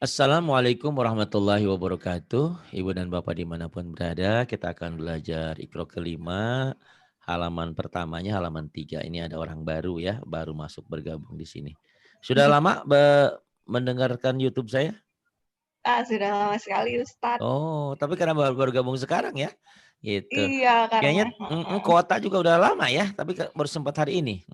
Assalamualaikum warahmatullahi wabarakatuh. Ibu dan Bapak dimanapun berada, kita akan belajar Iqra kelima. Halaman pertamanya, halaman 3. Ini ada orang baru ya, baru masuk bergabung di sini. Sudah lama mendengarkan YouTube saya? Sudah lama sekali Ustadz. Oh, tapi karena baru gabung sekarang ya? Gitu. Iya, karena Kayaknya kuota juga udah lama ya, tapi baru sempat hari ini.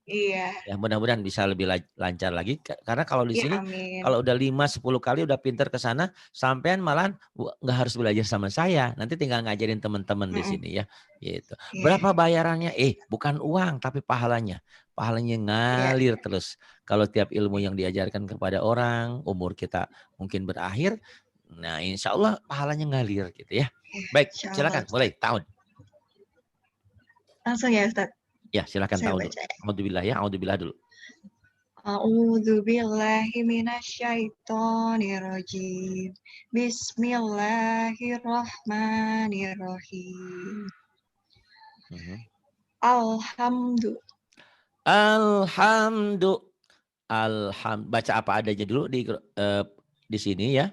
iya, Ya mudah-mudahan bisa lebih lancar lagi karena kalau di iya sini amin. kalau udah 5-10 kali udah pinter ke sana sampean malahan nggak harus belajar sama saya. Nanti tinggal ngajarin teman-teman di Mm-mm, sini ya. Gitu. iya, Berapa bayarannya? Bukan uang tapi pahalanya. Pahalanya iya, ngalir terus. Kalau tiap ilmu yang diajarkan kepada orang, umur kita mungkin berakhir, nah insya Allah pahalanya ngalir gitu ya. iya, Baik, insyaallah silakan mulai Ustadz. tahun. Langsung ya Ustadz, Ya, silakan saya tahun dulu. baca ya. Alhamdulillah ya, alhamdulillah dulu. A'udzu billahi minasyaitonir rajim. Bismillahirrahmanirrahim. Mhm. Alhamdulillah. Baca apa adanya dulu di sini ya.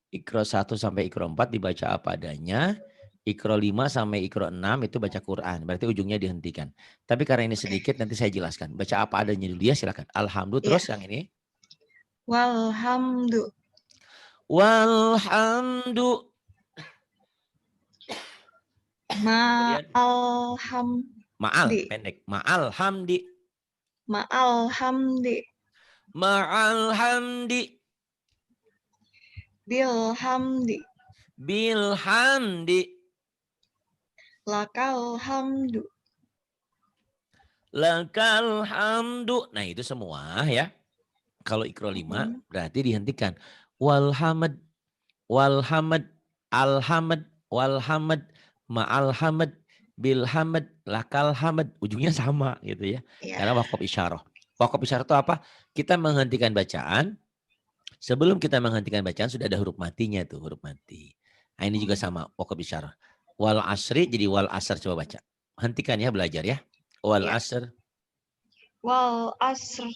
Iqra 1 sampai Iqra 4 dibaca apa adanya. Iqra 5 sampai Iqra 6 itu baca Quran. Berarti ujungnya dihentikan. Tapi karena ini sedikit nanti saya jelaskan. Baca apa adanya dulu ya silakan. Alhamdulillah Iya, terus yang ini. walhamdu. Walhamdu. Kemudian ma'al Ma'alhamdi. pendek. Ma'al hamdi. Ma'alhamdi. Ma'al hamdi. Bilhamdi. Bil hamdi. Lakal hamdu. Lakal hamdu. Nah itu semua ya. Kalau Iqra 5 Mm-mm. berarti dihentikan. Walhamad, walhamad, alhamad, walhamad, ma'alhamad, bilhamad, lakal hamad. Ujungnya sama gitu ya. Iya. Karena wakaf isyarah. Wakaf isyarah itu apa? Kita menghentikan bacaan. Sebelum kita menghentikan bacaan sudah ada huruf matinya tuh, huruf mati. Nah ini juga sama, wakaf isyarah. Wal asri jadi wal asr, coba baca. Hentikan ya, belajar ya. Wal Ya. asr. Wal asr.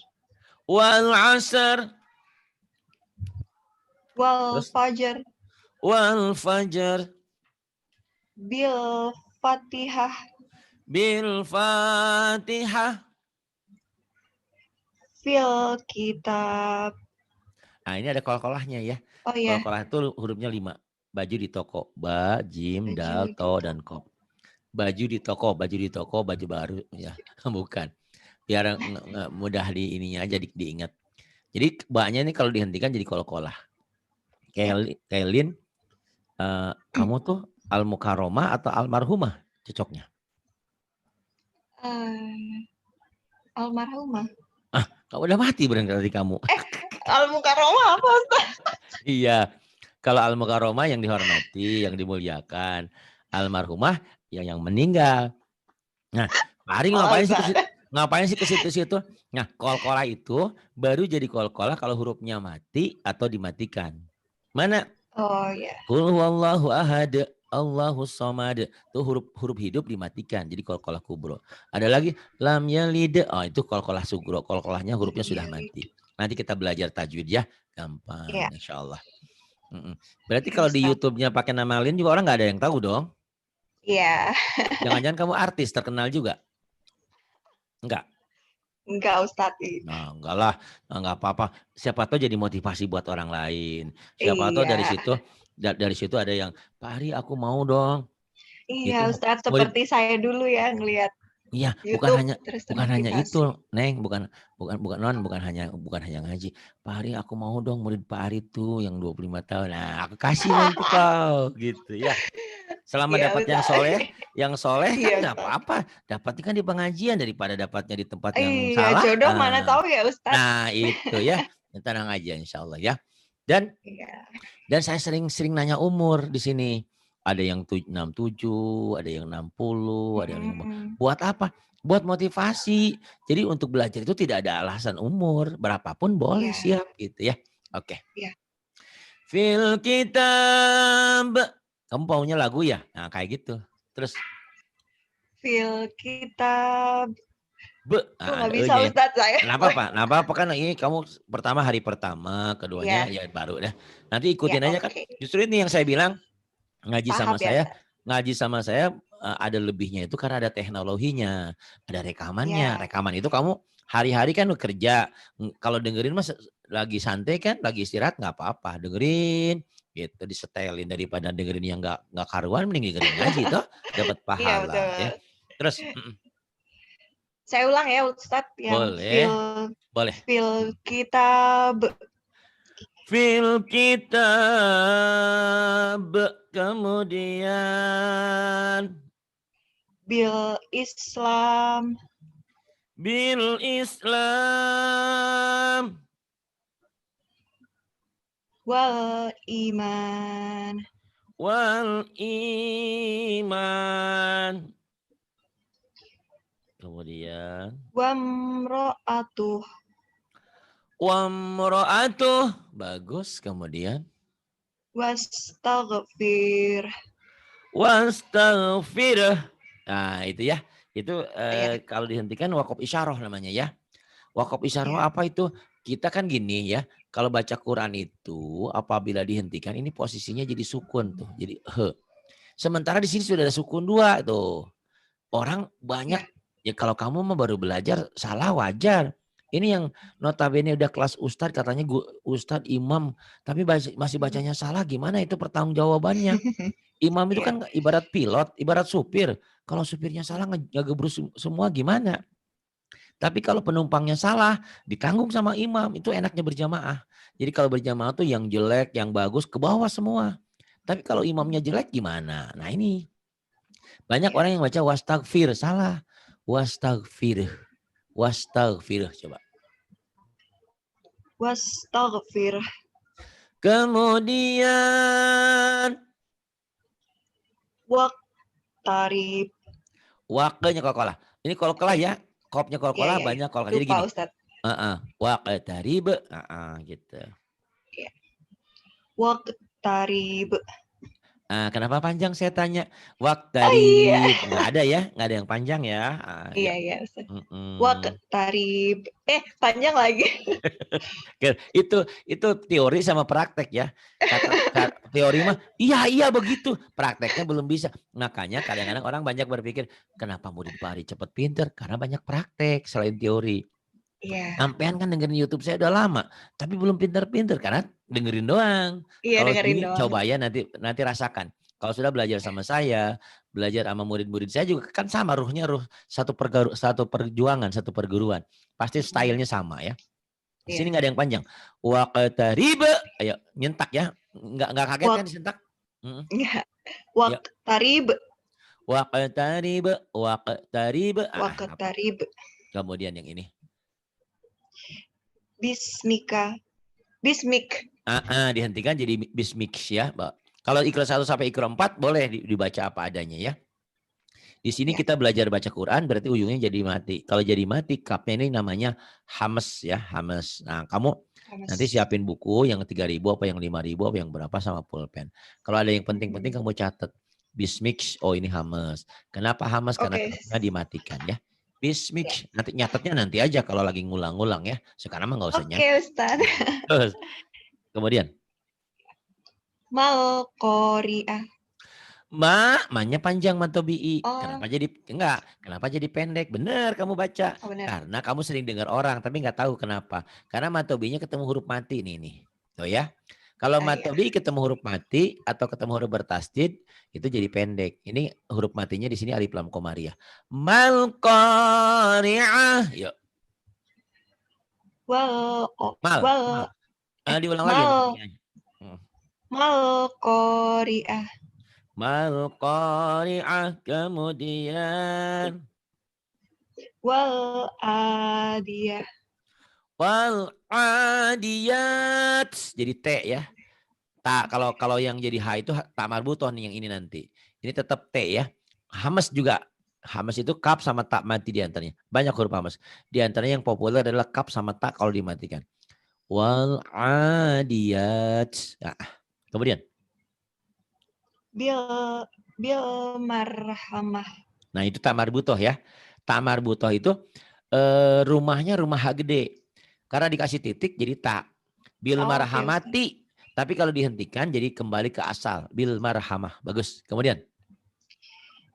Wal asr. Wal Terus fajar. wal fajar. Bil fatihah. Bil fatihah. Fil kitab. Nah ini ada kol-kolahnya ya. Oh ya. Kol-kolah itu hurufnya 5. Baju di toko. Ba, jim, Baju dal, di to, toko. dan kop. Baju di toko, baju baru. Ya, bukan. Biar mudah di ininya aja diingat. Jadi banyak ini kalau dihentikan jadi kol-kolah. Ya. Kailin, kamu tuh al-mukaromah atau almarhumah cocoknya? Almarhumah. Kamu udah mati berarti kamu. Al-Mukarramah apa Ustaz? Iya, kalau al-mukaromah yang dihormati, yang dimuliakan. Almarhumah yang meninggal. Nah, Pak Ari Oh Ustaz. ngapain sih ke situ-situ? Nah, kol-kolah itu baru jadi kol-kolah kalau hurufnya mati atau dimatikan. Mana? Oh ya. Qul huwallahu ahad, Allahus somad. Itu huruf hidup dimatikan. Jadi kol-kolah kubro. Ada lagi lam yalid. Oh, itu kol-kolah sugro. Kol-kolahnya hurufnya sudah Iya. mati. Nanti kita belajar tajwid ya. Gampang, Iya. insya Allah. Berarti Ya kalau di Ustaz. YouTube-nya pakai nama lain juga orang nggak ada yang tahu dong. Iya. Jangan-jangan kamu artis terkenal juga? Enggak. Enggak Ustaz. Nah, enggak lah, enggak apa-apa. Siapa tahu jadi motivasi buat orang lain. Siapa tahu dari Iya. situ ada yang, Pak Ari aku mau dong. Iya Gitu. Ustaz, Murid, seperti saya dulu ya ngelihat iya, YouTube terus bukan hanya itu, termotivasi. Neng, bukan bukan bukan non, bukan hanya ngaji. Pak Ari aku mau dong murid Pak Ari tuh yang 25 tahun. Nah, aku kasih nanti kau gitu ya. Selama Iya dapat Ustaz. yang soleh kan Iya nggak Ustaz. apa-apa. Dapatnya kan di pengajian daripada dapatnya di tempat yang Iya, salah. jodoh mana tahu ya Ustaz. Nah itu ya, tenang aja insya Allah ya. Dan Iya. saya sering nanya umur di sini. Ada yang 67, ada yang 60, ada yang 50. Hmm, Buat apa? Buat motivasi. Jadi untuk belajar itu tidak ada alasan umur. Berapapun boleh iya, siap gitu ya. Oke. iya. Fil kitab. Kamu maunya lagu ya? Nah kayak gitu. Terus Fil kitab Nggak ada bisa E-nya ya. Ustadz saya. Nah, apa kan ini kamu pertama hari pertama, keduanya Iya, ya baru dah. Nanti ya ikutin aja kan. oke. Justru ini yang saya bilang ngaji sama Tahap ya saya, Ustadz. ada lebihnya itu karena ada teknologinya, ada rekamannya. Ya, Rekaman itu kamu hari-hari kan lu kerja, kalau dengerin mas lagi santai kan, lagi istirahat nggak apa-apa, dengerin gitu disetelin daripada dengerin yang nggak karuan, mending dengerin ngaji toh dapat iya pahala ya. betul. Terus Saya ulang ya Ustadz yang boleh, boleh. fil kitab. Fil kitab kemudian Bil Islam bil Islam wal iman wal iman. Kemudian wamro'atuh wamro'atuh. Bagus. Kemudian wastaghfir. wastaghfirah. Nah, itu ya. Itu Ya, kalau dihentikan wakaf isyarah namanya ya. Wakaf ya. isyarah apa itu? Kita kan gini ya, kalau baca Quran itu apabila dihentikan ini posisinya jadi sukun tuh, jadi he. Sementara di sini sudah ada sukun dua tuh. Orang banyak Ya. ya kalau kamu mah baru belajar salah wajar. Ini yang notabene udah kelas ustadz katanya ustadz imam tapi masih bacanya salah gimana itu pertanggungjawabannya? Imam itu Ya. kan ibarat pilot, ibarat supir. Kalau supirnya salah ngegebrus semua gimana? Tapi kalau penumpangnya salah, ditanggung sama imam, itu enaknya berjamaah. Jadi kalau berjamaah tuh yang jelek, yang bagus ke bawah semua. Tapi kalau imamnya jelek gimana? Nah ini banyak Ya. orang yang baca wastagfir, salah. Wastagfir, wastagfir coba. Wastaghfir. Kemudian Waqtarib. wakenya kolkolah. Ini kolkolah ya, kopnya Ya, kolkolah ya, ya. banyak kolkolah. Jadi Lupa gini, Ustadz. waqtarib, gitu. Ya. Waqtarib. Kenapa panjang saya tanya? Oh iya. Waktarib. Nggak ada ya? Nggak ada yang panjang ya? Ya. Iya, iya Ustadz. Mm-mm. Waqtarib. Panjang lagi. Itu teori sama praktek ya. Teori mah iya begitu. Prakteknya belum bisa. Makanya kadang-kadang orang banyak berpikir, kenapa murid Pak Ari cepat pinter? Karena banyak praktek selain teori. Iya. Sampean kan dengerin YouTube saya udah lama, tapi belum pinter-pinter karena dengerin doang. Iya, Kalau dengerin sini doang. coba ya nanti rasakan. Kalau sudah belajar sama saya, belajar sama murid-murid saya juga kan sama ruhnya satu perjuangan, satu perguruan. Pasti stylenya sama ya. Di Iya. sini nggak ada yang panjang. Waqtariba, ayo nyentak ya. Nggak kaget kan Waq disentak? Mm-mm. Enggak. Ya. Waqtarib. Waqtariba, waqtariba. Waqtarib. Kemudian yang ini. Bismika. Bismik. Dihentikan jadi bismik ya, Mbak. Kalau Iqra 1 sampai Iqra 4 boleh dibaca apa adanya ya. Di sini Ya. kita belajar baca Quran berarti ujungnya jadi mati. Kalau jadi mati kapnya ini namanya hames ya, hames. Nah, kamu nanti siapin buku yang 3.000 apa yang 5.000 apa yang berapa sama pulpen. Kalau ada yang penting-penting kamu catat. Bismik, oh ini hames. Kenapa hames? Karena Oke. kapnya dimatikan ya. Ya. Bismik, nanti nyatetnya nanti aja kalau lagi ngulang-ngulang ya. Sekarang mah nggak usah Oke, nyatet. Ustaz. Terus, kemudian. Malqori'ah. Ma-nya panjang matobi'i. Oh. Kenapa jadi pendek? Bener kamu baca. Oh, benar. Karena kamu sering dengar orang tapi nggak tahu kenapa. Karena matobi'nya ketemu huruf mati nih. Tuh ya. Kalau Iya. matobi ketemu huruf mati atau ketemu huruf bertasdid itu jadi pendek. Ini huruf matinya di sini alif lam komariah. Mal-qari'ah. Yuk. Mal. Diulang lagi. Malqori'ah. Mal-qari'ah. Kemudian Wal adiyah. wal adiyat jadi T ya. Kalau yang jadi H itu tak marbutoh nih yang ini nanti. Ini tetap T ya. Hamas juga. Hamas itu kap sama tak mati di antaranya. Banyak huruf hamas. Di antaranya yang populer adalah kap sama tak kalau dimatikan. Wal adiyat. Nah, kemudian. Bil marhamah. Nah itu tak marbutoh ya. Tak marbutoh itu Rumahnya rumah H gede. Karena dikasih titik jadi ta. Bil Oke, marhamati. Tapi kalau dihentikan jadi kembali ke asal. Bil marhamah. Bagus. Kemudian.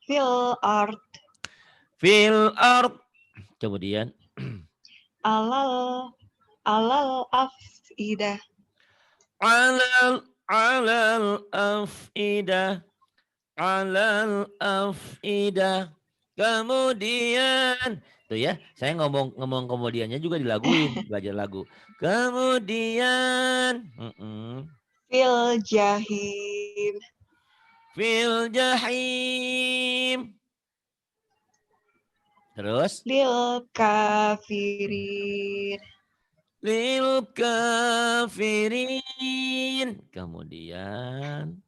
Fil art. Fil ard. Kemudian. Alal afidah. Alal afidah. Alal afidah. Kemudian. Tuh ya, saya ngomong kemudiannya juga dilaguin. Belajar lagu. Kemudian. Fil jahim. Fil jahim. Terus. Lil kafirin. Lil kafirin. Kemudian.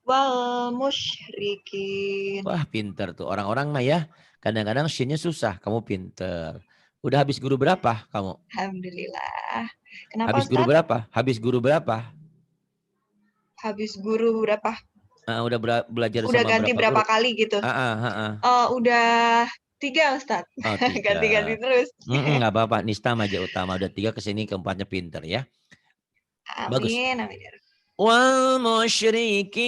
Wal musyrikin. Wah pinter tuh. Orang-orang mah ya. Kadang-kadang shinnya susah. Kamu pinter. Udah habis guru berapa kamu? Alhamdulillah. Kenapa Habis guru Ustadz? berapa? Habis guru berapa? Habis guru berapa? Udah belajar Udah sama ganti berapa guru? berapa kali gitu? Udah 3 Ustadz. Oh, 3. Ganti-ganti terus. Nggak apa-apa. Nista aja utama. Udah 3 kesini keempatnya pinter ya. Bagus. Amin, amin. Wal musyrikin.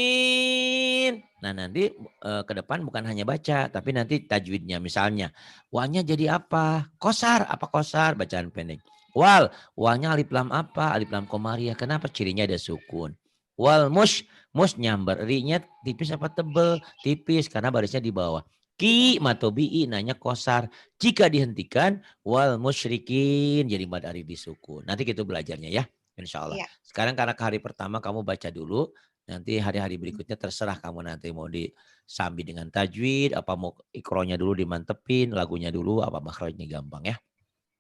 Nah nanti ke depan bukan hanya baca. Tapi nanti tajwidnya. Misalnya. Wanya jadi apa? Kosar. Apa kosar? Bacaan pendek. Wal. Walnya alif lam apa? Alif lam komariah. Kenapa? Cirinya ada sukun. Wal mus nyambar. Ri-nya tipis apa tebel? Tipis. Karena barisnya di bawah. Ki matobi'i nanya kosar. Jika dihentikan. Wal musyrikin. Jadi mad arif disukun. Nanti kita belajarnya ya. Insya Allah. Iya. Sekarang karena hari pertama kamu baca dulu. Nanti hari-hari berikutnya terserah kamu nanti mau disambi dengan tajwid. Apa mau ikronya dulu dimantepin. Lagunya dulu apa makhrajnya gampang ya.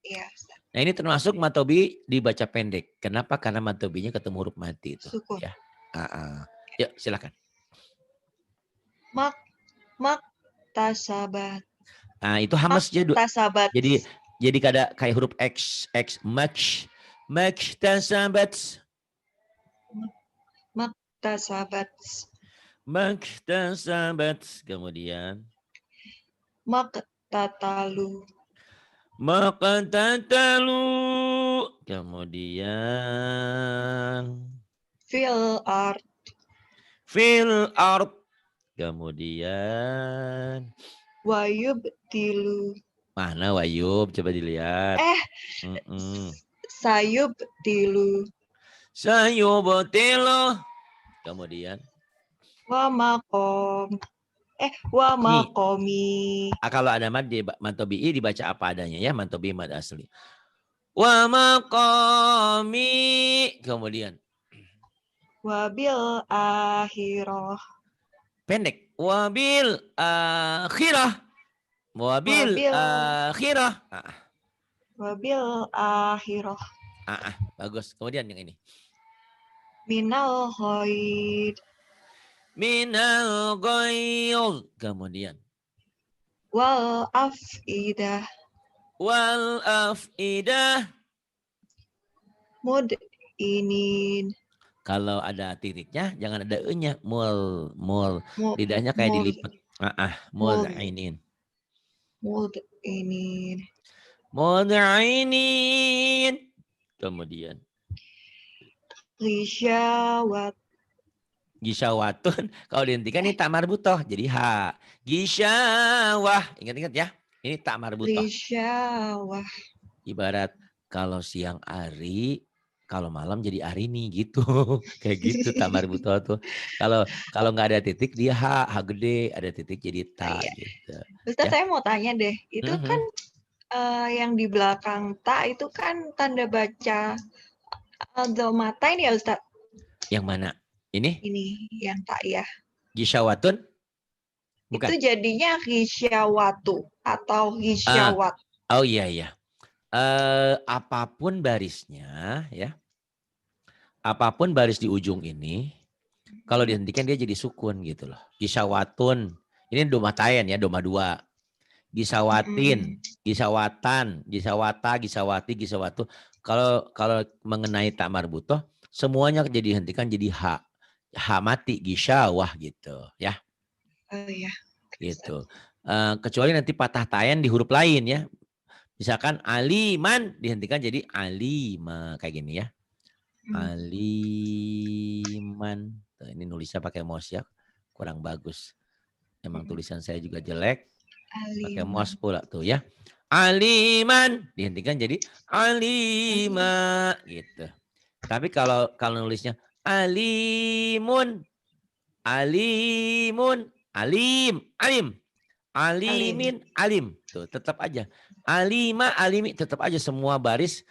Iya. Nah ini termasuk matobi dibaca pendek. Kenapa? Karena matobinya ketemu huruf mati itu. Sukun. Ya. Yuk silakan. Mak tasabat. Nah itu hamas jadi. Tasabat. Jadi kayak huruf X much tasabat. Maktasabat. Maktasabat. Kemudian. Maktatalu. Maktatalu. Kemudian. Fil art. Fil art. Kemudian. Wayub tilu. Mana wayub? Coba dilihat. Sayub tilu. Sayub tilu. Kemudian. Wa makom. Wa makomi. Kalau ada mad di mantobi'i dibaca apa adanya ya. Mantobi'i mad asli. Wa makomi. Kemudian. Wabil akhirah. Pendek. Wabil akhirah. Wabil akhirah. Wabil akhirah. Bagus. Kemudian yang ini. Minal ghaid. Minal ghaid. Kemudian. Wal afidah. Wal afidah. Mud'inin. Kalau ada titiknya, jangan ada e-nya. Mul. Lidahnya kayak dilipat. Mud'inin. Mud'inin. Kemudian. Gisyawatun. Kalau dihentikan ini tak marbutoh. Jadi ha. Gisyawah. Ingat-ingat ya. Ini tak marbutoh. Gisyawah. Ibarat kalau siang hari. Kalau malam jadi arini gitu. Kayak gitu tak marbutoh tuh. Kalau nggak ada titik dia ha gede. Ada titik jadi ta gitu. Ustaz saya mau tanya deh. Itu kan yang di belakang ta itu kan tanda baca dhamata ini ya Ustaz? Yang mana? Ini? Ini yang ta ya. Gisyawatun? Bukan. Itu jadinya gisyawatu atau gisyawat. Oh iya. Apapun barisnya ya. Apapun baris di ujung ini. Kalau dihentikan dia jadi sukun gitu loh. Gisyawatun. Ini doma tayen ya, doma 2. Gisawatin, gisawatan, gisawata, gisawati, gisawatu. Kalau mengenai tak marbutoh, semuanya jadi dihentikan jadi ha. Ha mati, gisyawah gitu ya. Oh iya. Gitu. Kecuali nanti patah tayan di huruf lain ya. Misalkan aliman dihentikan jadi alima kayak gini ya. Aliman. Tuh, ini nulisnya pakai mouse ya. Kurang bagus. Emang tulisan saya juga jelek. Pakai mouse pula tuh ya. Aliman dihentikan jadi alima gitu. Tapi kalau nulisnya alimun, alimun, alim, alimin, alim. Tuh tetap aja. Alima, alimi tetap aja semua baris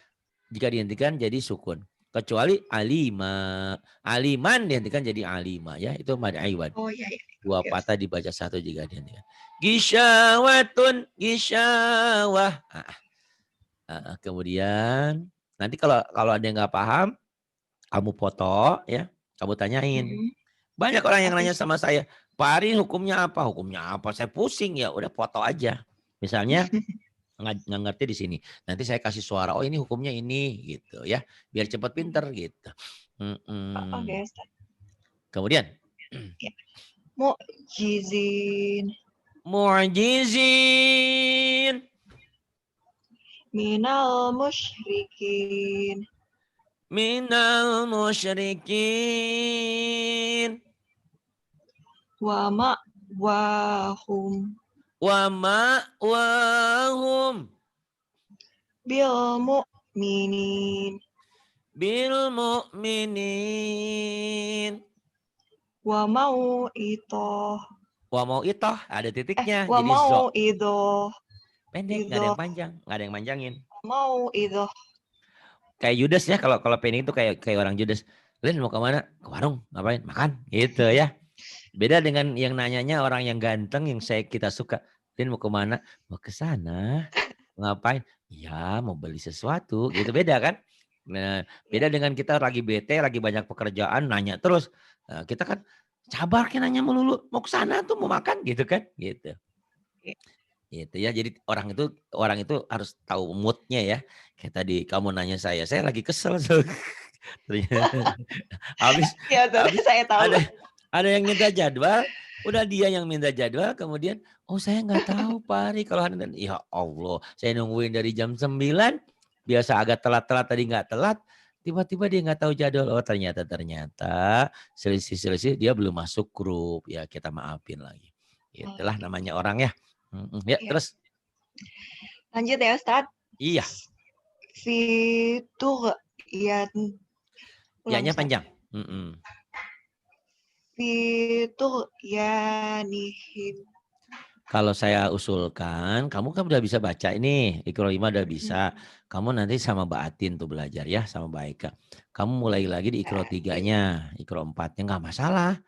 jika dihentikan jadi sukun. Kecuali alima, aliman dihentikan jadi alima ya. Itu mad aiwad. Oh iya. Dua patah dibaca satu jika dihentikan. Gisyawatun, gisyawah. Kemudian nanti kalau ada yang nggak paham, kamu foto ya, kamu tanyain. Banyak orang yang nanya sama saya, Pak Ari hukumnya apa? Hukumnya apa? Saya pusing ya, udah foto aja. Misalnya nggak ngerti di sini, nanti saya kasih suara. Oh ini hukumnya ini gitu ya, biar cepat pinter gitu. Oke, Ustaz. Kemudian, mu'jizin. Mu'jizin. Minal musyrikin. Minal musyrikin. Wa ma'wahum. Wa ma'wahum. Bil mu'minin. Bil mu'minin. Wa mau'itoh. Wa mau'itoh ada titiknya. Wa jadi zo. mau'idoh. Pendek, nggak ada yang panjang, nggak ada yang manjangin. Mau'idoh. Kayak Judas ya, kalau pendek itu kayak orang Judas. Lin mau kemana? Ke warung, ngapain? Makan, gitu ya. Beda dengan yang nanyanya orang yang ganteng yang kita suka. Lin mau kemana? Mau ke sana. Ngapain? Ya mau beli sesuatu, gitu beda kan? Nah, beda dengan kita lagi bete, lagi banyak pekerjaan, nanya terus. Nah, kita kan sabar kan nanya melulu, mau ke sana tuh mau makan gitu kan? Gitu. Gitu ya. Jadi orang itu harus tahu moodnya ya. Kayak tadi kamu nanya saya lagi kesel. habis saya tahu. Ada yang minta jadwal, udah dia yang minta jadwal, kemudian saya nggak tahu Pak Ari kalau hari ini. Ya Allah, saya nungguin dari jam 9, biasa agak telat tadi nggak telat, tiba-tiba dia nggak tahu jadwal. Oh ternyata selisih dia belum masuk grup, ya kita maafin lagi. Itulah namanya orang ya. Ya, terus. Lanjut ya Ustaz. Iya. Fitur Ya-nya panjang. Fitur yanihim. Kalau saya usulkan, kamu kan udah bisa baca ini, Iqra 5 udah bisa. Kamu nanti sama Mbak Atin tuh belajar ya, sama Mbak Eka. Kamu mulai lagi di Iqra 3-nya, Iqra 4-nya nggak masalah.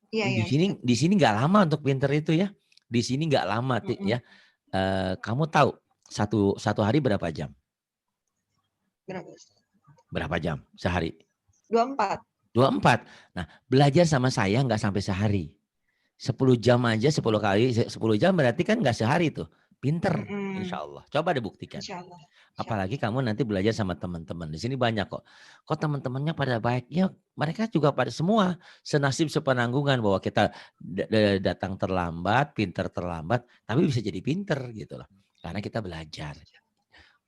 Di sini nggak lama untuk pinter itu ya. Di sini nggak lama ya. Kamu tahu satu hari berapa jam? Berapa jam sehari? 24. Nah, belajar sama saya nggak sampai sehari. 10 jam aja, 10 kali 10 jam berarti kan nggak sehari tuh. Pinter, insya Allah. Coba dibuktikan. Insya Allah. Apalagi kamu nanti belajar sama teman-teman. Di sini banyak kok. Kok teman-temannya pada baik? Ya mereka juga pada semua senasib sepenanggungan bahwa kita datang terlambat, pinter terlambat, tapi bisa jadi pinter gitu loh. Karena kita belajar.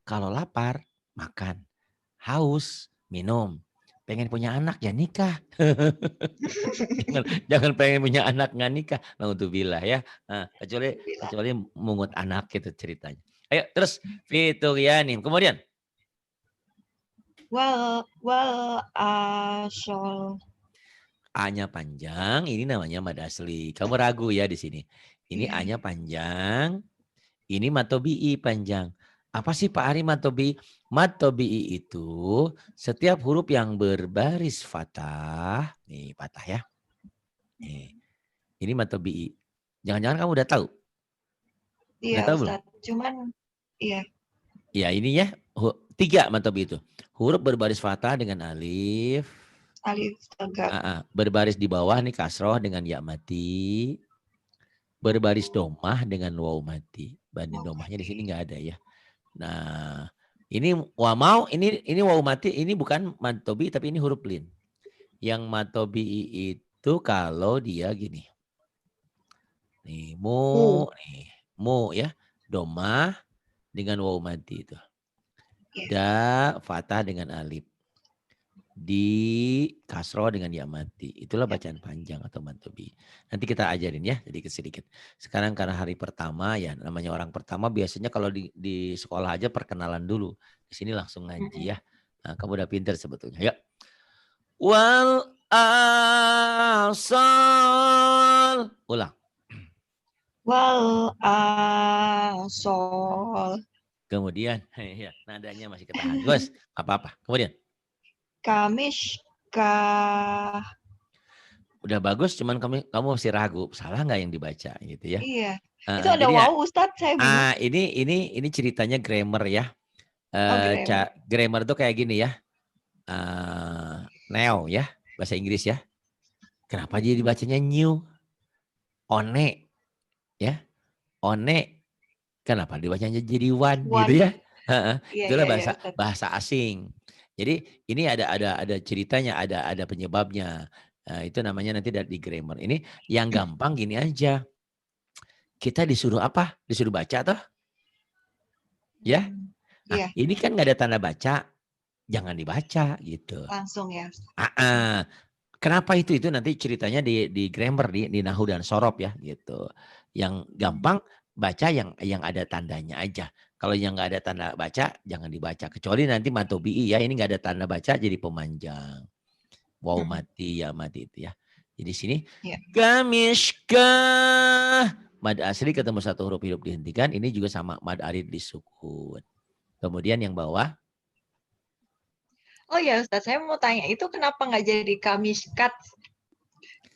Kalau lapar, makan. Haus, minum. Pengen punya anak ya nikah. jangan pengen punya anak nggak nikah. Naudzubillah ya. Nah, kecuali mungut anak gitu ceritanya. Ayo terus Fiturianin. Kemudian wal asol. A-nya panjang, ini namanya mad asli. Kamu ragu ya di sini. Ini A-nya panjang, ini mad tobi'i panjang. Apa sih Pak Ari mad tobi'i? Mad tobi'i itu setiap huruf yang berbaris fathah, nih patah ya. Nih. Ini mad tobi'i. Jangan-jangan kamu udah tahu? Iya tahu Ustaz, cuman iya. Ya ini ya, 3 mad tobi'i itu. Huruf berbaris fathah dengan alif. Alif tegak. Berbaris di bawah nih kasroh dengan ya mati. Berbaris domah dengan waw mati. Banding domahnya di sini nggak ada ya. Nah, ini wamau, ini waw mati, ini bukan mad tobi'i tapi ini huruf lin. Yang mad tobi'i itu kalau dia gini. Nih, nih, mu ya. Domah dengan waw mati itu. Iya. Da fathah dengan alif. Di kasro dengan ya mati. Itulah Ya. bacaan panjang atau mantubi. Nanti kita ajarin ya sedikit-sedikit. Sekarang karena hari pertama ya, namanya orang pertama biasanya kalau di sekolah aja perkenalan dulu. Di sini langsung ngaji ya. Nah, kamu udah pinter sebetulnya. Yuk. Wal asal. Ulang. Wal asal. Kemudian, ya, nadanya masih ketahan. Gus, apa-apa. Kemudian. Kamiskah. Udah bagus, cuman kamu masih ragu. Salah nggak yang dibaca gitu ya. Iya. Itu ada Jadi wow Ustadz, saya bingung. ini ceritanya grammar ya. Oh, grammar. Grammar tuh kayak gini ya. Now ya, bahasa Inggris ya. Kenapa jadi dibacanya new? One ya. One. Kenapa dibacanya jadi one gitu ya? Iya, Itulah iya, Ustadz. bahasa asing. Jadi ini ada ceritanya, ada penyebabnya. Itu namanya nanti di grammar. Ini yang gampang gini aja. Kita disuruh apa? Disuruh baca toh? Ya. Nah, Iya. ini kan nggak ada tanda baca, jangan dibaca gitu. Langsung ya. Kenapa itu? Itu nanti ceritanya di grammar, di nahu dan sorob ya gitu. Yang gampang baca yang ada tandanya aja. Kalau yang nggak ada tanda baca, jangan dibaca. Kecuali nanti mantobi'i ya, ini nggak ada tanda baca jadi pemanjang. Wow mati ya mati itu ya. Jadi sini kamishkah. Mad asli ketemu satu huruf hidup dihentikan. Ini juga sama mad arid disukun. Kemudian yang bawah. Oh ya Ustaz, saya mau tanya, itu kenapa nggak jadi kamiskat?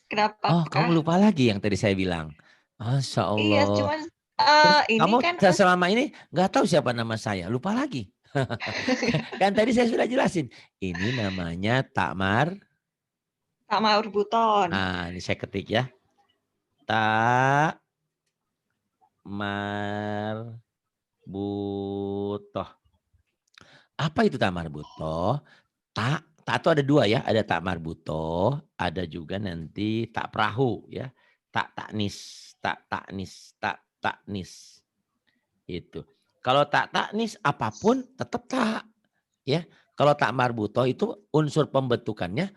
Kenapa? Oh, kamu lupa lagi yang tadi saya bilang. Masya Iya, Allah. cuman Terus ini kamu kan selama ini nggak tahu siapa nama saya. Lupa lagi. Kan tadi saya sudah jelasin. Ini namanya Takmar. Takmar Buton. Nah, ini saya ketik ya. Takmar Butoh. Apa itu Takmar Butoh? Tak itu ada dua ya. Ada Takmar Butoh. Ada juga nanti tak perahu ya. Tak taknis. Tak taknis. Tak taknis. Itu. Kalau tak taknis apapun tetap tak. Ya. Kalau tak marbuto itu unsur pembentukannya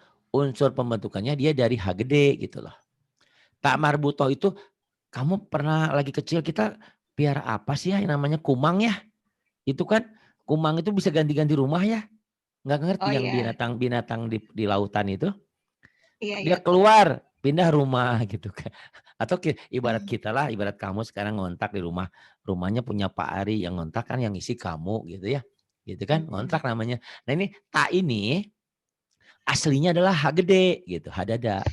dia dari H gede gitu loh. Tak marbuto itu kamu pernah lagi kecil kita piara apa sih ya yang namanya kumang ya? Itu kan kumang itu bisa ganti-ganti rumah ya. Nggak ngerti yang binatang di lautan itu. Dia keluar pindah rumah gitu kan. Atau ibarat kita lah, ibarat kamu sekarang ngontak di rumah. Rumahnya punya Pak Ari, yang ngontak kan yang isi kamu gitu ya. Gitu kan, ngontrak namanya. Nah ini tak ini aslinya adalah H gede gitu, H dada.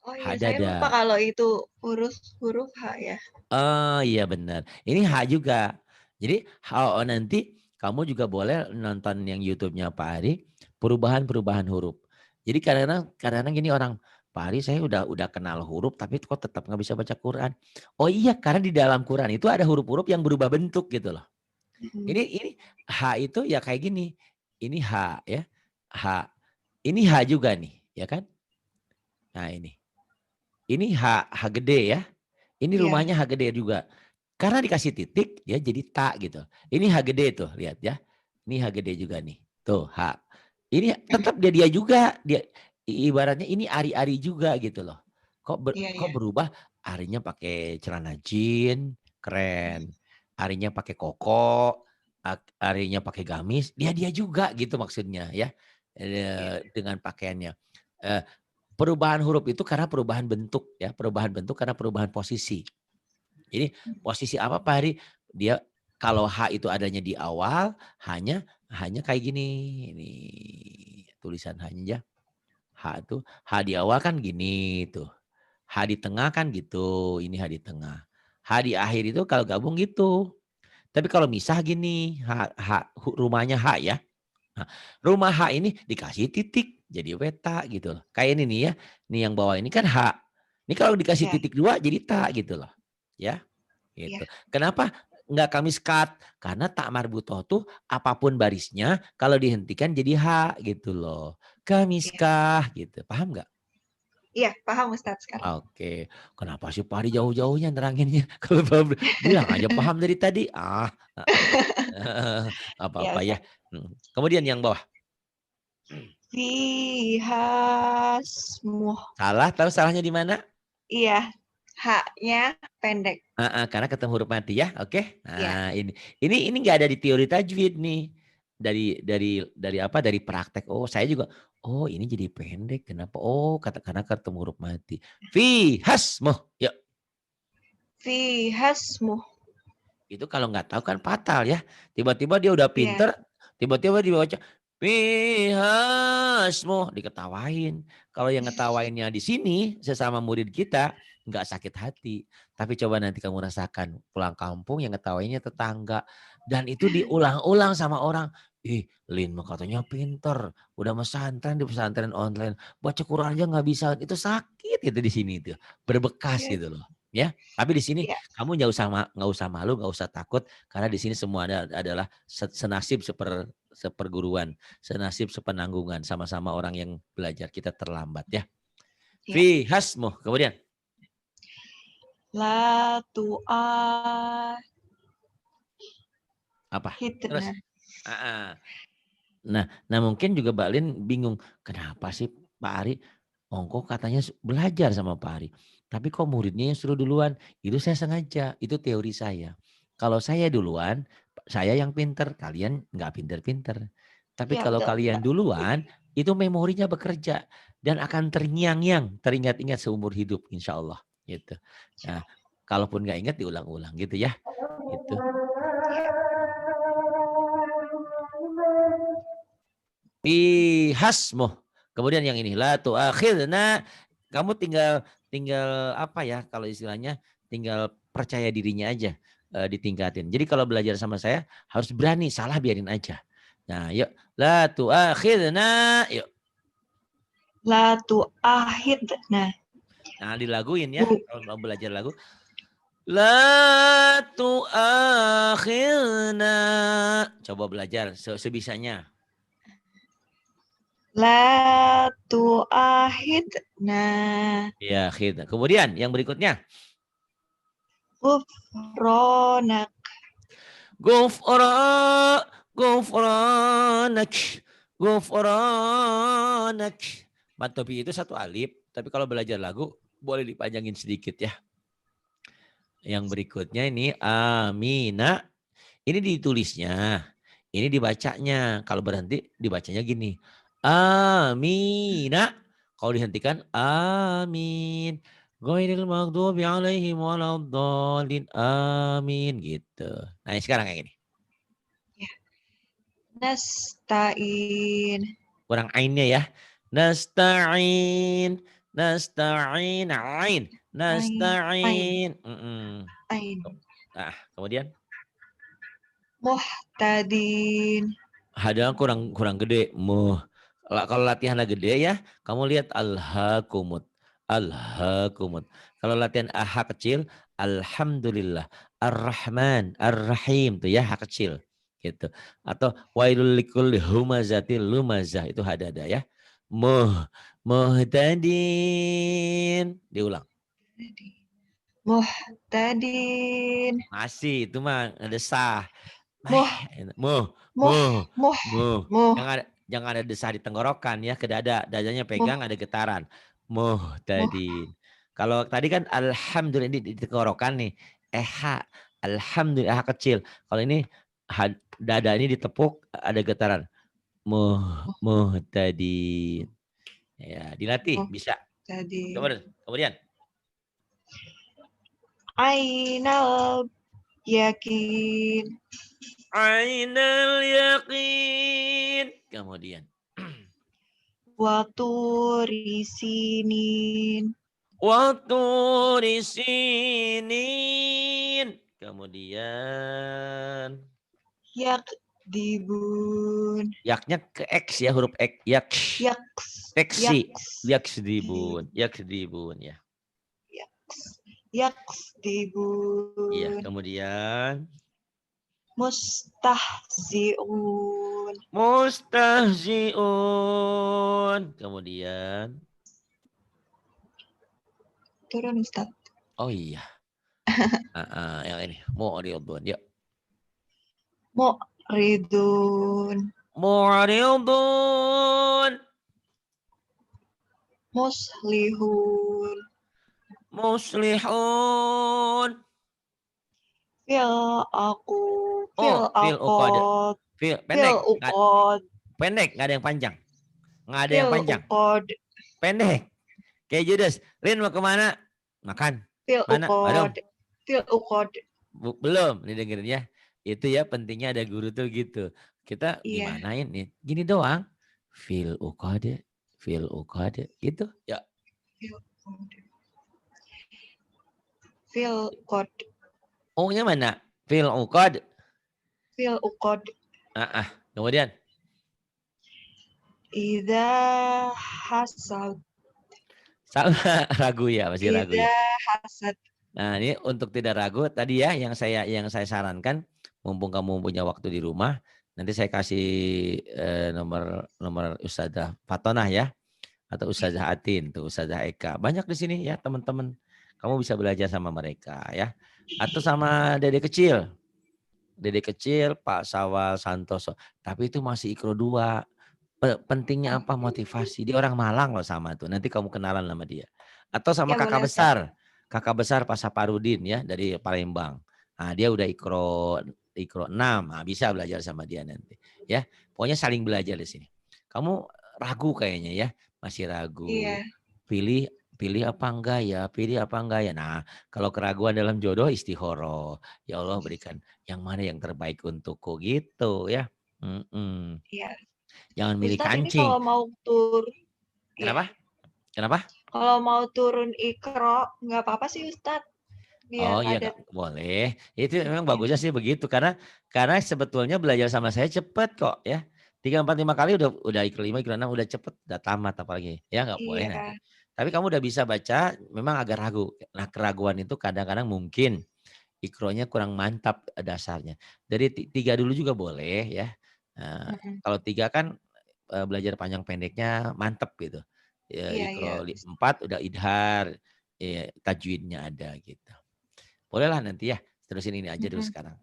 Oh iya, saya lupa kalau itu huruf H ya. Oh iya benar. Ini H juga. Jadi nanti kamu juga boleh nonton yang YouTube-nya Pak Ari, perubahan huruf. Jadi kadang-kadang gini orang, Pak Ari saya udah kenal huruf tapi kok tetap nggak bisa baca Quran. Oh iya, karena di dalam Quran itu ada huruf-huruf yang berubah bentuk gitu loh. Ini H itu ya kayak gini. Ini H ya. H. Ini H juga nih, ya kan? Nah ini. Ini H gede ya. Ini rumahnya H gede juga. Karena dikasih titik ya jadi tak gitu. Ini H gede tuh, lihat ya. Ini H gede juga nih. Tuh H. Ini tetap dia juga. Dia ibaratnya ini ari-ari juga gitu loh. Kok berubah? Arinya pakai celana jeans, keren. Arinya pakai koko, arinya pakai gamis, dia juga gitu maksudnya ya. Dengan pakaiannya. Perubahan huruf itu karena perubahan bentuk ya, perubahan bentuk karena perubahan posisi. Jadi posisi apa Pak Hari? Dia kalau H itu adanya di awal, hanya kayak gini. Ini tulisan H-nya ya. H itu H di awal kan gini tuh. H di tengah kan gitu. Ini H di tengah. H di akhir itu kalau gabung gitu. Tapi kalau misah gini, rumahnya H ya. Nah, rumah H ini dikasih titik jadi weta gitu loh. Kayak ini nih ya. Nih yang bawah ini kan H. Ini kalau dikasih titik 2 jadi ta gitu loh. Ya. Gitu. Kenapa nggak kami skat? Karena tak marbutoh tuh apapun barisnya kalau dihentikan jadi H gitu loh. Kamiskah gitu. Paham nggak? Iya, paham Ustadz sekarang. Oke, kenapa sih Pak Ari jauh-jauhnya neranginnya? Kalau bilang aja paham dari tadi. Ya Apa-apa ya. Ustadz. Kemudian yang bawah. Fihasmuh. Salah, tahu salahnya di mana? Iya, H-nya pendek. Karena ketemu huruf mati ya, oke. Iya. Nah ini nggak ada di teori tajwid nih. Dari apa? Dari praktek. Oh saya juga. Oh ini jadi pendek. Kenapa? Oh karena ketemu huruf mati. Fi hasmuh. Yuk. Fihasmuh. Itu kalau nggak tahu kan fatal ya. Tiba-tiba dia udah Iya. pinter. Tiba-tiba dia baca. Fi hasmuh. Diketawain. Kalau yang ngetawainnya di sini sesama murid kita nggak sakit hati. Tapi coba nanti kamu rasakan pulang kampung yang ngetawainnya tetangga. Dan itu diulang-ulang sama orang. Lin mah katanya pinter. Udah pesantren di pesantren online. Baca Quran aja nggak bisa. Itu sakit gitu di sini tuh. Berbekas Iya. gitu loh. Ya, tapi di sini Iya. kamu nggak usah malu, nggak usah takut karena di sini semua adalah senasib seperguruan, senasib sepenanggungan, sama-sama orang yang belajar kita terlambat ya. Iya. Fi hasmuh. Kemudian La tu'ah apa? Terus. hidna. Nah mungkin juga Mbak Lin bingung, kenapa sih Pak Ari Ongko katanya belajar sama Pak Ari. Tapi kok muridnya yang suruh duluan? Itu saya sengaja, itu teori saya. Kalau saya duluan, saya yang pinter, kalian nggak pinter-pinter. Tapi Iya, kalau betul. kalian duluan, itu memorinya bekerja dan akan terngiang-ngiang, teringat-ingat seumur hidup, insya Allah. Gitu. Nah, kalaupun nggak ingat diulang-ulang gitu ya. Gitu. Hasmuh. Kemudian yang ini la tu'akhidna, kamu tinggal apa ya kalau istilahnya tinggal percaya dirinya aja ditingkatin. Jadi kalau belajar sama saya harus berani, salah biarin aja. Nah, yuk la tu'akhidna, yuk. La tu'ahidna. Nah, dilaguin ya kalau mau belajar lagu. La tu'akhidna. Coba belajar sebisanya. La tu'ahidna. Ya, khidna. Kemudian yang berikutnya. Gufronak. Gufra, gufranak, gufranak. Matobi itu satu alif, tapi kalau belajar lagu boleh dipanjangin sedikit ya. Yang berikutnya ini amina. Ini ditulisnya, ini dibacanya. Kalau berhenti dibacanya gini. Amina. Kalau dihentikan amin. Ghairil maghdubi alaihim waladdallin. Amin gitu. Nah, sekarang kayak gini. Nasta'in. Kurang ainnya ya. Nasta'in, nasta'in, ain, Ain. nasta'in. Ain. Nah, kemudian Muhtadin. hadal kurang gede. Kalau latihannya gede ya, kamu lihat al-hakumut. Al-hakumut. Kalau latihan aha kecil, alhamdulillah, ar-rahman, ar-rahim tuh ya ha kecil gitu. Atau wailul likulli humazatil lumazah itu hadada ya. Muhtadin. Diulang. Muhtadin. Masih itu mah ada sah. Muh. Muh, Muh. muh, Muh. muh. Muh. Jangan ada desah di tenggorokan ya ke dada. Dadanya Muh. pegang ada getaran. Muh Muh. tadi. Kalau tadi kan alhamdulillah di tenggorokan nih. Alhamdulillah kecil. Kalau ini dada ini ditepuk ada getaran. Muh tadi. Ya, dilatih bisa. Tadi. Kemudian. Ainal yakin. Ainal yakin. Kemudian. Waturi sinin. Waturi sinin. Kemudian. Yak dibun. Yaknya ke X ya, huruf X. Yaks. Teksi. Yaks dibun. Yaks dibun ya. Yaks dibun. Iya, kemudian. Mustahzi'un. Mustahzi'un. Kemudian. turun Ustaz. Oh iya. Yang ini. Mu'ridun. Yuk. Mu'ridun. Mu'ridun. Muslihun. Muslihun. Fil aku. Fil Oh, fil uqad. akod. Fil Fil pendek. ukod. Pendek, nggak ada yang panjang. Nggak ada yang Fil panjang. ukod. Pendek. Kayak Judas. Rin mau kemana? Makan. Fil Mana? ukod. Aduh. Fil ukod. Belum. Nih dengerin ya. Itu ya pentingnya ada guru tuh gitu. Kita Iya. gimanain nih? Gini doang. Fil uqad. Fil uqad. Gitu. Ya. Fil ukod. Fil ukod. O-nya mana? Fil uqad. Fil ukod. Kemudian. Ida hasad. Sama ragu ya. Masih ragu ya. Ida hasad. Nah, ini untuk tidak ragu tadi ya yang saya sarankan, mumpung kamu punya waktu di rumah, nanti saya kasih nomor Ustazah Fatonah ya atau Ustazah Atin, tuh Ustazah Eka. Banyak di sini ya teman-teman. Kamu bisa belajar sama mereka ya. Atau sama Dede kecil. Dede kecil, Pak Sawal Santoso. Tapi itu masih Ikro 2. Pentingnya apa? Motivasi. Dia orang Malang loh sama tuh. Nanti kamu kenalan sama dia. Atau sama Ya, kakak boleh Ustaz. besar. Kakak besar Pak Saparudin ya dari Palembang. Nah, dia udah ikro 6. Nah, bisa belajar sama dia nanti. Ya, pokoknya saling belajar di sini. Kamu ragu kayaknya ya, masih ragu. Iya. Pilih apa enggak ya? Pilih apa enggak ya? Nah, kalau keraguan dalam jodoh istihoro. Ya Allah berikan yang mana yang terbaik untukku gitu ya. Iya. Jangan milih Ustadz ini kancing. kalau mau turun, Kenapa? ya. Kenapa? Kalau mau turun ikro, nggak apa-apa sih Ustadz. Biar Oh iya ada. boleh. Itu memang Ya. bagusnya sih begitu karena sebetulnya belajar sama saya cepet kok ya. 3, 4, 5 kali udah ikro 5, ikro 6 udah cepet, udah tamat apalagi. Ya nggak boleh nanti. Iya. Tapi kamu udah bisa baca, memang agak ragu. Nah keraguan itu kadang-kadang mungkin ikronya kurang mantap dasarnya. Dari 3 dulu juga boleh ya. Nah, kalau 3 kan belajar panjang pendeknya mantep gitu. Ya, Iya, iya. ikro 4 udah idhar, ya, tajwidnya ada gitu. Bolehlah nanti ya, terusin ini aja dulu sekarang.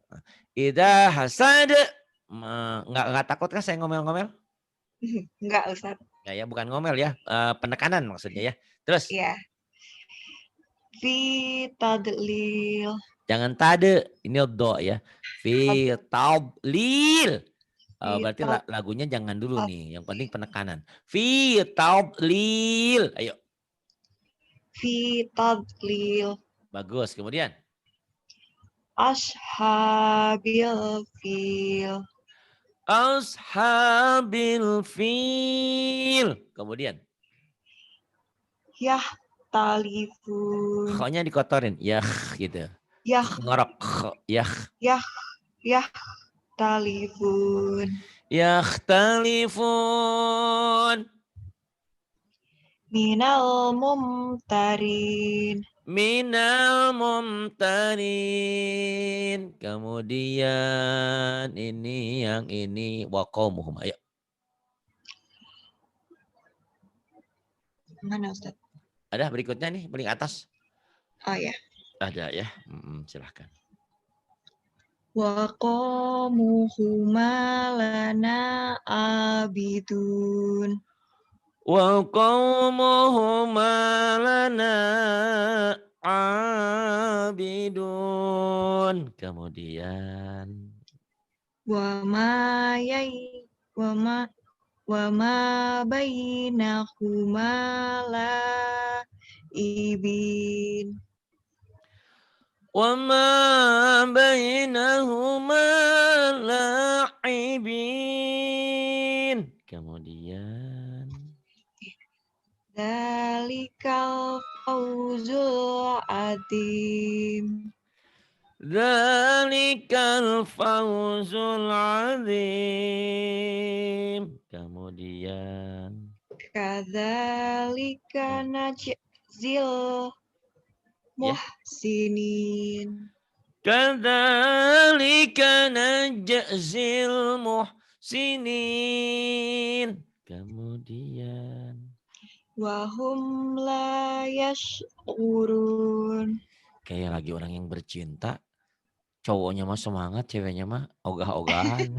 Ida hasad, nggak takut kan saya ngomel-ngomel? Enggak Ustadz. Ya bukan ngomel ya, penekanan maksudnya ya. Terus? Iya. Fi tadlil. Jangan tade, ini do ya. Fi tadlil. Berarti lagunya jangan dulu nih, yang penting penekanan. Fi tadlil. Ayo. Fi tadlil. Bagus, kemudian. Ashabil fil. Ashabil fil. Kemudian. Yah talifun. Kok-nya dikotorin. Yah gitu. Yah. Ngorok. Yah. Yah talifun. Yah talifun. Minal mumtarin. Minal mumtarin. Kemudian ini yang ini waqaumuhum. Ayo. Mana Ustaz? Ada berikutnya nih paling atas. Oh ya. Ada ya. Silahkan. Waqaumuhuma lana abidun. Waqaumuhuma lana abidun. Kemudian Wa ma bainahuma laibin. Wa ma bainahuma la'ibin. Kemudian Dalikal fawzul adim. Dzalikal fawzul azim. Kemudian Kadzalika najzil muhsinin. Kadzalika najzil muhsinin. Kemudian Wahum la yash'urun. Kayak lagi orang yang bercinta, cowoknya mah semangat, ceweknya mah ogah-ogahan.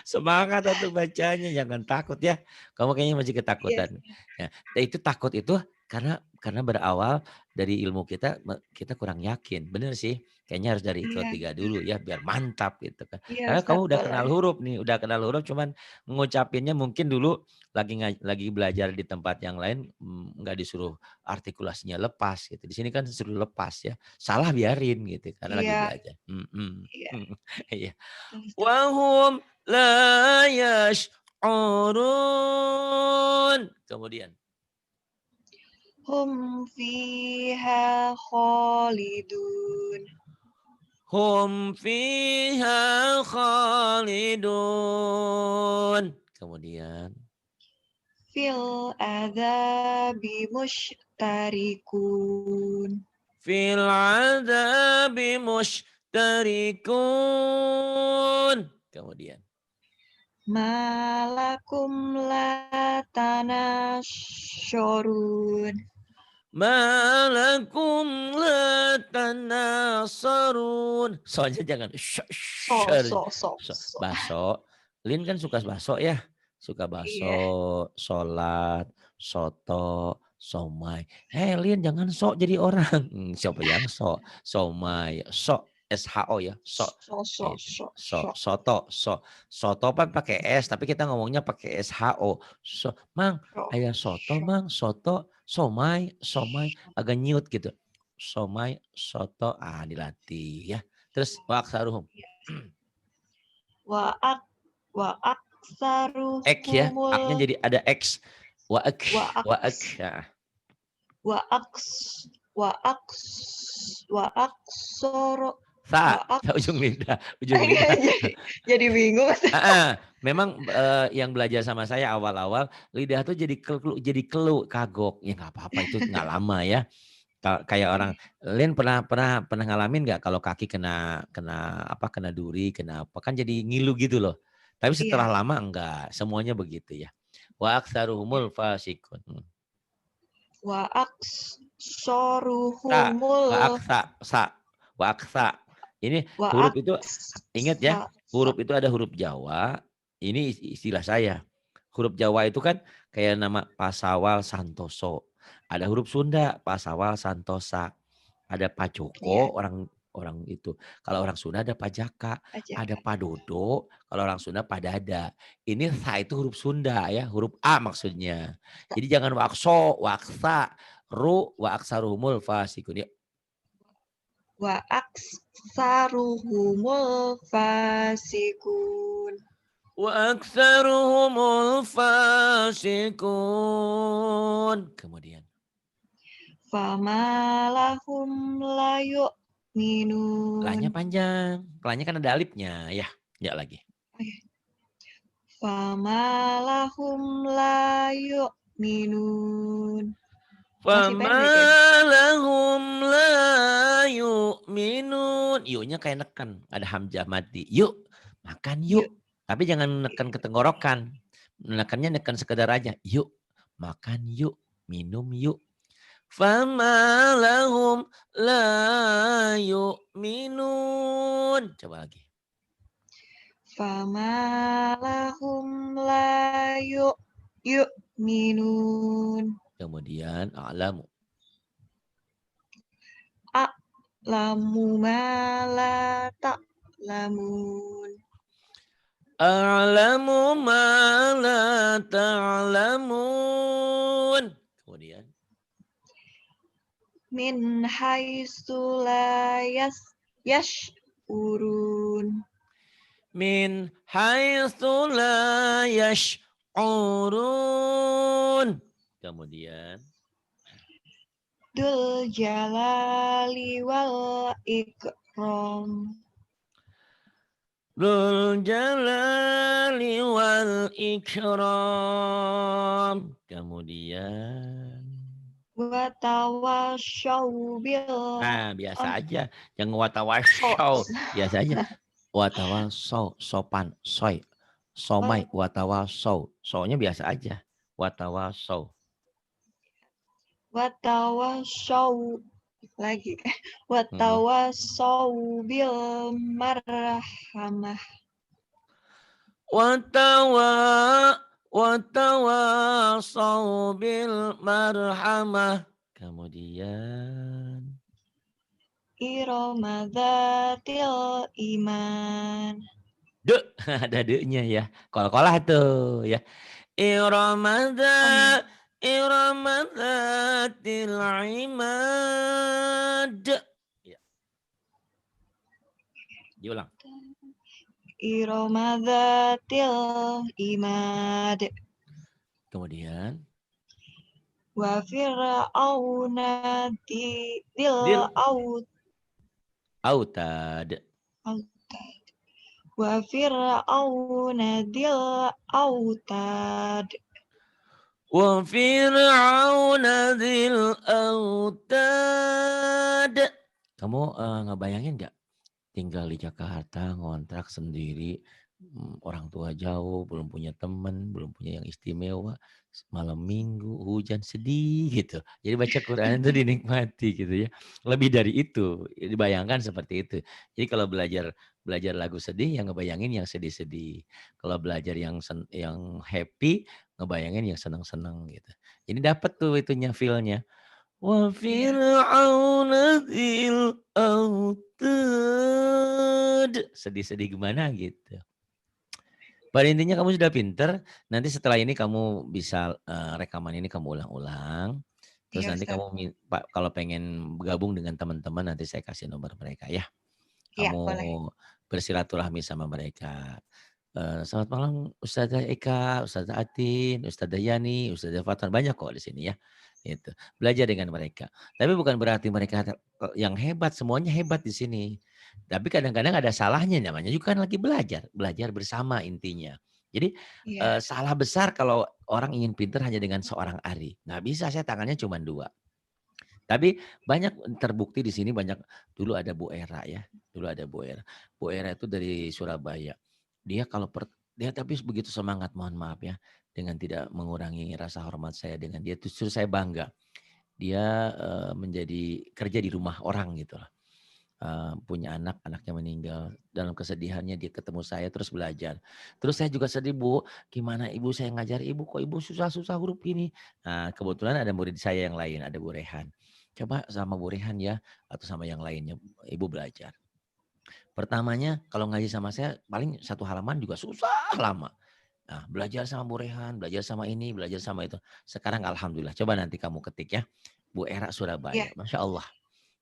Semangat untuk bacanya, jangan takut ya. Kamu kayaknya masih Iya. ketakutan. Ya, itu takut itu karena berawal dari ilmu kita kita kurang yakin. Bener sih. Kayaknya harus dari Iqra Iya. 3 dulu ya biar mantap gitu kan. Iya, Karena kamu Ustaz, udah boleh. kenal huruf nih, udah kenal huruf cuman ngucapinnya mungkin dulu lagi belajar di tempat yang lain nggak disuruh artikulasinya lepas gitu. Di sini kan disuruh lepas ya. Salah biarin gitu karena lagi Iya. belajar. Iya. Iya. Betul, Ustaz. Wahum la yash'urun. Kemudian. Hum fiha khalidun. Hum fiha khalidun. Kemudian. Fil adzabi mushtarikun. Fil adabi mushtarikun. Kemudian. Malakum la tanashorun. Malakum la tanasarun. Soalnya jangan So, so, so, so. baso. Lin kan suka baso ya. Suka Iya. baso, sholat, soto, somai. Lin jangan sok jadi orang. Siapa yang sok? Somai, sok. SHO ya, sok. So, so, so, so. Soto kan pakai S, tapi kita ngomongnya pakai SHO. Mang, So, ayah soto, so. mang, soto, somai, agak nyiut gitu. Somai, soto, dilatih ya. Terus waksaruhum. Wa ak wa X ya, A-nya aksaruhumul jadi ada X. Wa ak, wa wa aks ak. Ya. wa aks wa aks wa aksoro wa aks. Ujung lidah, ujung lidah. Jadi bingung. Memang yang belajar sama saya awal-awal lidah tuh jadi kelu kagok. Ya nggak apa-apa itu nggak lama ya. Kayak orang Lin pernah ngalamin nggak kalau kaki kena duri, kena apa kan jadi ngilu gitu loh. Tapi setelah Iya. lama enggak, semuanya begitu ya. Wa aktsaruhumul fasikun. Wa Sa, aksaruhumul wa aksa. Ini wa huruf itu ingat ya, aksa huruf itu ada huruf Jawa. Ini istilah saya. Huruf Jawa itu kan kayak nama Pasawal Santoso. Ada huruf Sunda Pasawal Santosa. Ada iya Pajoko orang itu. Kalau orang Sunda ada Pajaka, aja ada Kak. Padodo, kalau orang Sunda Padada. Ini sa itu huruf Sunda ya, huruf A maksudnya. Jadi jangan wakso, waksa, wa aksaruhumul fasikun. Ya. Wa aksaruhumul fasikun. Wa aktsaruhumul fasikun. Kemudian. Famalahum la La-nya yu'minun. panjang. La-nya kan ada alifnya. Ya, ya lagi. Famalahum la yu'minun. Masih pendek ya? Famalahum la yu'minun. Yuk-nya kayak neken. Ada hamzah mati. Yuk, makan Yuk. yuk. Tapi jangan neken ke tenggorokan. Nekannya neken sekedar aja. Yuk, makan yuk. Minum yuk. Famalahum la yu'minun. Coba lagi. Famalahum la yu'minun. Kemudian a'lamu. A'lamu ma la ta'lamun. A'lamu ma la ta'lamun. Kemudian. Min haitsu la yash'urun. Min haitsu la yash'urun. Kemudian. Dul jalali wal ikram. Dzul jalali wal ikram. Kemudian. Wa tawasyaw bil Biasa aja. Jangan watawasyaw. Biasa aja. Watawasyaw. Sopan. Soy. Somai. Watawasyaw. So-nya biasa aja. Watawasyaw. watawasau lagi watawasau bil marhamah. Watawasau bil marhamah. Kemudian Irama dzatil iman. ada de-nya ya. Kol-kolah tuh ya. Oh iya. Irama dzatil imad. Ya, diulang. Irama dzatil imad. Kemudian Wa fir'auna dil dil aut autad. autad. Wa fir'auna dil autad. Wa fir'auna dzil autad. Kamu ngebayangin nggak tinggal di Jakarta ngontrak sendiri, orang tua jauh, belum punya teman, belum punya yang istimewa, malam minggu hujan sedih gitu. Jadi baca Quran itu dinikmati gitu ya. Lebih dari itu, dibayangkan seperti itu. Jadi kalau belajar belajar lagu sedih yang ngebayangin yang sedih-sedih. Kalau belajar yang happy ngebayangin yang senang-senang gitu. Jadi dapat tuh itunya feel-nya. Wa Iya, fir'auna dzil autad. Sedih-sedih gimana gitu. Pada intinya kamu sudah pinter, nanti setelah ini kamu bisa rekaman ini kamu ulang-ulang. Terus iya nanti Ustaz. kamu Pak kalau pengen gabung dengan teman-teman nanti saya kasih nomor mereka ya. Iya, Kamu boleh. bersilaturahmi sama mereka. Selamat malam Ustazah Eka, Ustazah Atin, Ustazah Yani, Ustazah Fatan, banyak kok di sini ya. Gitu. Belajar dengan mereka. Tapi bukan berarti mereka yang hebat, semuanya hebat di sini. Tapi kadang-kadang ada salahnya, namanya juga kan lagi belajar, belajar bersama intinya. Jadi Iya, salah besar kalau orang ingin pintar hanya dengan seorang ari. Nggak bisa, saya tangannya cuma 2. Tapi banyak terbukti di sini banyak, dulu ada Bu Era ya, dulu ada Bu Era. Bu Era itu dari Surabaya. Dia kalau dia tapi begitu semangat, mohon maaf ya, dengan tidak mengurangi rasa hormat saya dengan dia, justru saya bangga. Dia menjadi kerja di rumah orang gitu lah. Punya anak, anaknya meninggal. Dalam kesedihannya dia ketemu saya terus belajar. Terus saya juga sedih, Bu, gimana Ibu saya ngajar Ibu, kok Ibu susah-susah huruf gini. Nah kebetulan ada murid saya yang lain, ada Bu Rehan. Coba sama Bu Rehan ya, atau sama yang lainnya, Ibu belajar. Pertamanya kalau ngaji sama saya paling 1 halaman juga susah lama. Nah, belajar sama Bu Rehan, belajar sama ini, belajar sama itu. Sekarang alhamdulillah, coba nanti kamu ketik ya, Bu Era iya, Surabaya, Masya Allah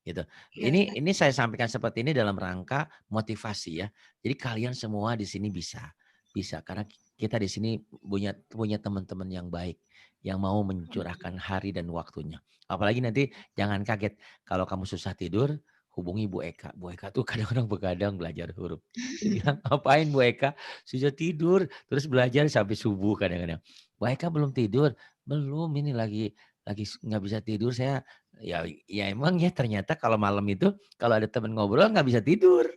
gitu. iya Ustaz. Ini saya sampaikan seperti ini dalam rangka motivasi ya. Jadi kalian semua di sini bisa, bisa karena kita di sini punya punya teman-teman yang baik yang mau mencurahkan hari dan waktunya. Apalagi nanti jangan kaget kalau kamu susah tidur, hubungi Bu Eka. Bu Eka tuh kadang-kadang begadang belajar huruf. Saya bilang, ngapain Bu Eka? Susah tidur, terus belajar sampai subuh kadang-kadang. Bu Eka belum tidur, belum ini lagi nggak bisa tidur saya. Ya ya emang ya ternyata kalau malam itu kalau ada teman ngobrol nggak bisa tidur,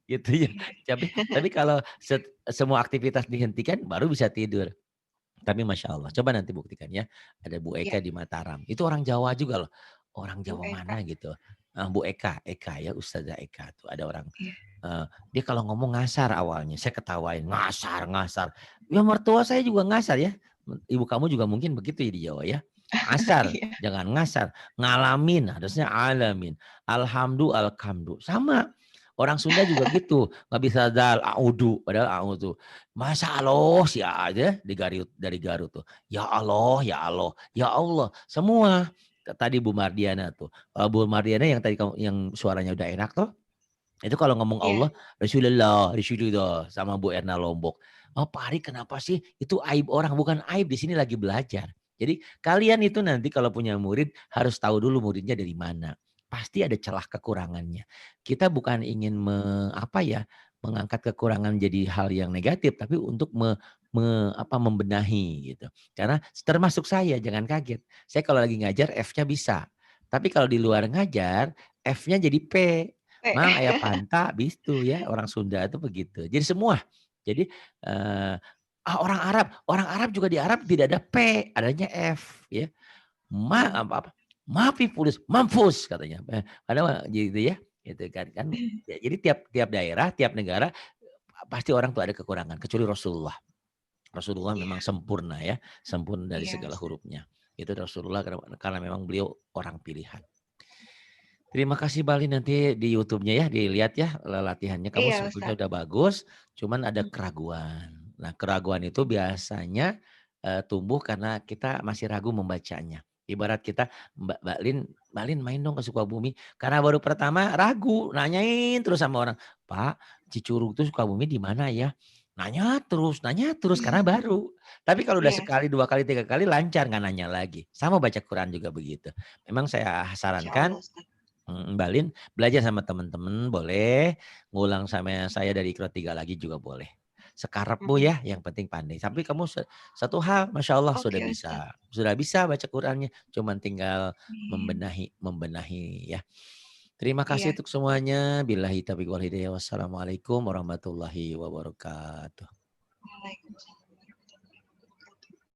gitu ya. Tapi kalau semua aktivitas dihentikan baru bisa tidur. Tapi Masya Allah, coba nanti buktikan ya. Ada Bu Iya, Eka di Mataram. Itu orang Jawa juga loh. Orang Bu Jawa Eka. mana gitu. Bu Eka, Eka ya Ustazah Eka tuh ada orang. Iya, Dia kalau ngomong ngasar awalnya, saya ketawain. Ngasar, ngasar. Ya mertua saya juga ngasar ya. Ibu kamu juga mungkin begitu ya di Jawa ya. Ngasar, iya, jangan ngasar. Ngalamin, harusnya alamin. Alhamdu. Sama. Orang Sunda juga gitu. Nggak bisa dal, audu. Padahal audu. Masa Allah sih aja dari Garut tuh. Ya Allah, ya Allah, ya Allah. Semua. Tadi Bu Mardiana tuh. Bu Mardiana yang tadi yang suaranya udah enak tuh. Itu kalau ngomong iya, Allah, Rasulullah sama Bu Erna Lombok. Oh Pak Ari kenapa sih? Itu aib orang, bukan aib. Di sini lagi belajar. Jadi kalian itu nanti kalau punya murid harus tahu dulu muridnya dari mana. Pasti ada celah kekurangannya. Kita bukan ingin mengangkat kekurangan jadi hal yang negatif, tapi untuk membenahi gitu. Karena termasuk saya, jangan kaget. Saya kalau lagi ngajar F-nya bisa. Tapi kalau di luar ngajar, F-nya jadi P. Mang aya panta bistu ya, orang Sunda itu begitu. Jadi semua. Jadi orang Arab juga di Arab tidak ada P, adanya F ya. iya, Apa, Maafi pulis, mampus katanya. Ada gitu ya, gitu kan. Ya, jadi tiap daerah, tiap negara pasti orang tuh ada kekurangan kecuali Rasulullah. Rasulullah Iya. memang sempurna ya, sempurna dari Iya, segala Ustaz. hurufnya. Itu Rasulullah karena memang beliau orang pilihan. Terima kasih Bali, nanti di YouTube-nya ya, dilihat ya latihannya. Kamu Iya, sebetulnya Ustaz. udah bagus, cuman ada Mhm. keraguan. Nah, keraguan itu biasanya tumbuh karena kita masih ragu membacanya. Ibarat kita, Mbak Lin main dong ke Sukabumi. Karena baru pertama ragu, nanyain terus sama orang, Pak, Cicurug tuh Sukabumi di mana ya? Nanya terus karena baru. Tapi kalau udah Iya, sekali, 2 kali, 3 kali lancar nggak nanya lagi. Sama baca Quran juga begitu. Memang saya insyaallah, sarankan Ustaz. Mbak Lin, belajar sama teman-teman boleh, ngulang sama saya dari Iqra 3 lagi juga boleh. Sekarepmu Mhm. ya, yang penting pandai. Tapi kamu satu hal, Masya Allah Oke, Ustaz. sudah bisa baca Qurannya, cuman tinggal Amin. membenahi ya. Terima kasih Iya. untuk semuanya. Billahi taufiq wal hidayah. Wassalamualaikum warahmatullahi wabarakatuh. Waalaikumsalam.